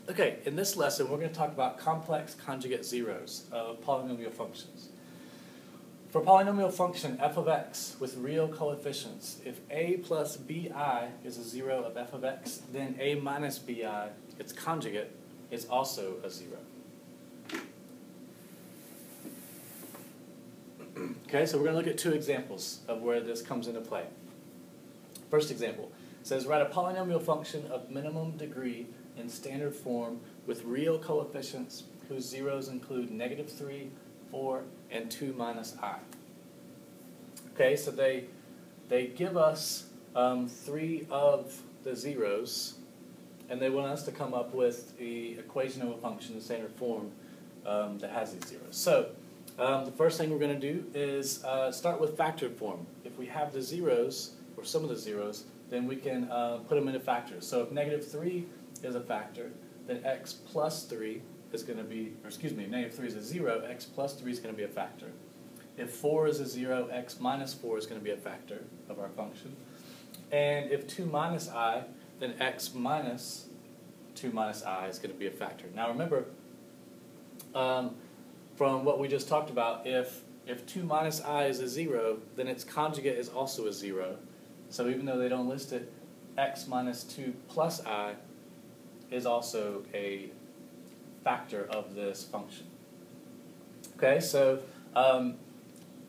Okay, in this lesson we're going to talk about complex conjugate zeros of polynomial functions. For a polynomial function f of x with real coefficients, if a plus bi is a zero of f of x, then a minus bi, its conjugate, is also a zero. Okay, so we're going to look at two examples of where this comes into play. First example says write a polynomial function of minimum degree in standard form with real coefficients whose zeros include -3, 4, and 2 minus I. Okay, so they give us 3 of the zeros, and they want us to come up with the equation of a function in standard form that has these zeros. So the first thing we're going to do is start with factored form. If we have the zeros, or some of the zeros, then we can put them into factors. So if -3 is a factor, then x plus 3 is going to be, or excuse me, -3 is a 0, x plus 3 is going to be a factor. If 4 is a 0, x minus 4 is going to be a factor of our function. And if 2 minus I, then x minus 2 minus I is going to be a factor. Now remember, from what we just talked about, if 2 minus I is a 0, then its conjugate is also a 0. So even though they don't list it, x minus 2 plus I is also a factor of this function. Okay, so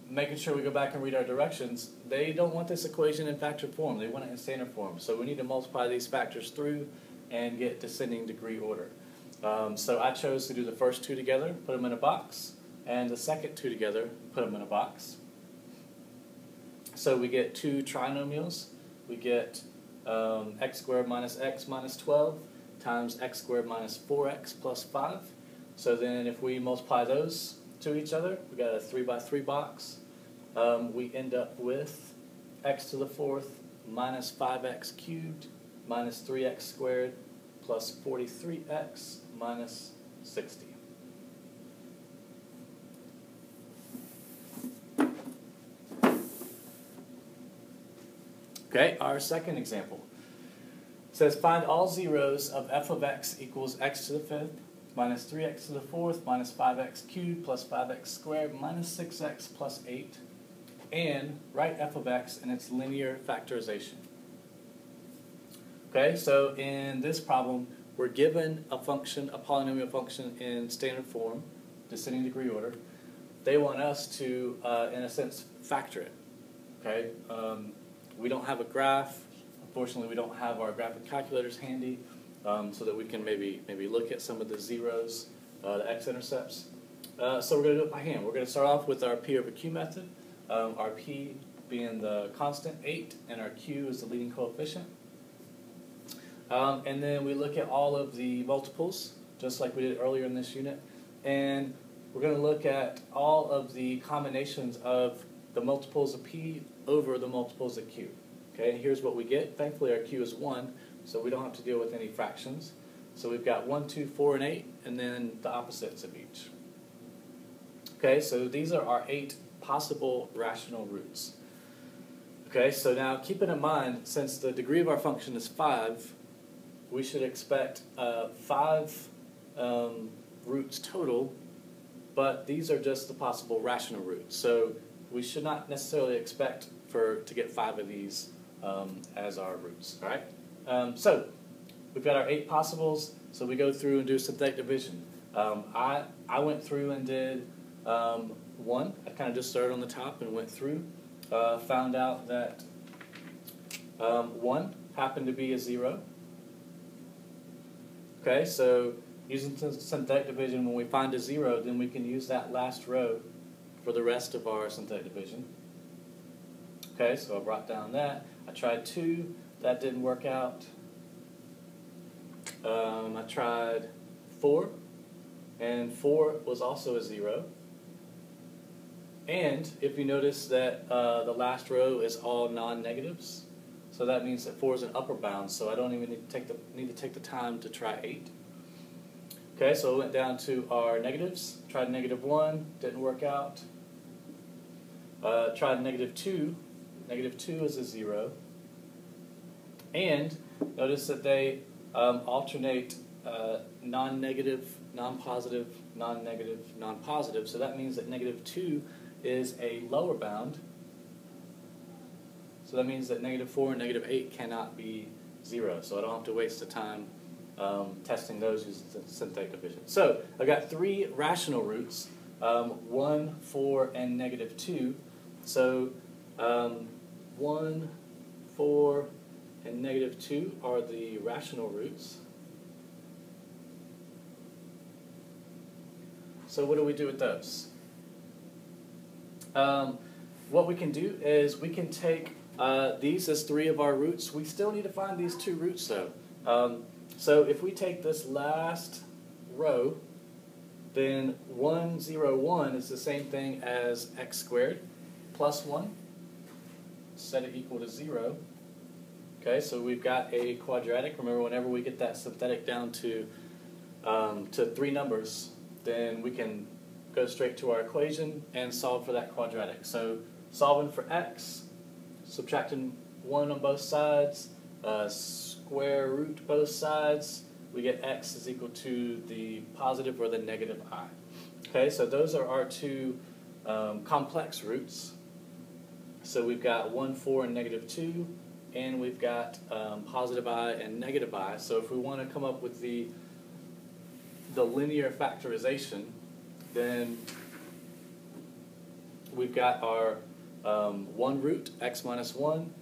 making sure we go back and read our directions, they don't want this equation in factored form, they want it in standard form. So we need to multiply these factors through and get descending degree order. So I chose to do the first two together, put them in a box, and the second two together, put them in a box. So we get two trinomials. We get x squared minus x minus 12 times x squared minus 4x plus 5. So then if we multiply those to each other, we got a 3 by 3 box. We end up with x to the fourth minus 5x cubed minus 3x squared plus 43x minus 60. Okay, our second example says find all zeros of f of x equals x to the fifth minus 3x to the fourth minus 5x cubed plus 5x squared minus 6x plus 8, and write f of x in its linear factorization. Okay, so in this problem, we're given a function, a polynomial function in standard form, descending degree order. They want us to, in a sense, factor it. Okay, we don't have a graph. Unfortunately, we don't have our graphic calculators handy, so that we can maybe look at some of the zeros, the x-intercepts. So we're going to do it by hand. We're going to start off with our p over q method, our p being the constant 8, and our q is the leading coefficient. And then we look at all of the multiples, just like we did earlier in this unit, and we're going to look at all of the combinations of the multiples of p over the multiples of q. Okay, and here's what we get. Thankfully our q is 1, so we don't have to deal with any fractions. So we've got 1, 2, 4, and 8, and then the opposites of each. Okay, so these are our 8 possible rational roots. Okay, so now keeping in mind, since the degree of our function is 5, we should expect 5 roots total, but these are just the possible rational roots. So we should not necessarily expect to get 5 of these as our roots. All right. So we've got our 8 possibles. So we go through and do synthetic division. I went through and did 1. I kind of just started on the top and went through. Found out that 1 happened to be a 0. Okay, so using synthetic division, when we find a 0, then we can use that last row for the rest of our synthetic division. Okay, so I brought down that. I tried 2. That didn't work out. I tried 4. And 4 was also a 0. And if you notice that the last row is all non-negatives, so that means that 4 is an upper bound, so I don't even need to take the time to try 8. Okay, so I went down to our negatives. Tried -1, didn't work out. Tried -2. -2 is a 0. And notice that they alternate non-negative, non-positive, non-negative, non-positive. So that means that negative 2 is a lower bound. So that means that negative 4 and negative 8 cannot be 0. So I don't have to waste the time testing those using synthetic division. So I've got 3 rational roots, 1, 4, and negative 2. So 1, 4, and negative 2 are the rational roots. So what do we do with those? What we can do is we can take these as 3 of our roots. We still need to find these 2 roots though. So if we take this last row, then 1, 0, 1 is the same thing as x squared plus 1. Set it equal to 0. Okay, so we've got a quadratic. Remember, whenever we get that synthetic down to 3 numbers, then we can go straight to our equation and solve for that quadratic. So solving for x, subtracting 1 on both sides, square root both sides, we get x is equal to the positive or the negative I. Okay, so those are our 2 complex roots. So we've got 1, 4, and negative 2, and we've got positive I and negative I. So if we want to come up with the linear factorization, then we've got our 1 root, x minus 1,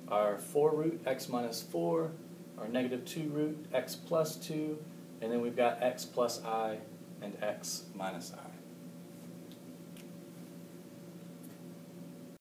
our 4 root, x minus 4, our negative 2 root, x plus 2, and then we've got x plus I and x minus I.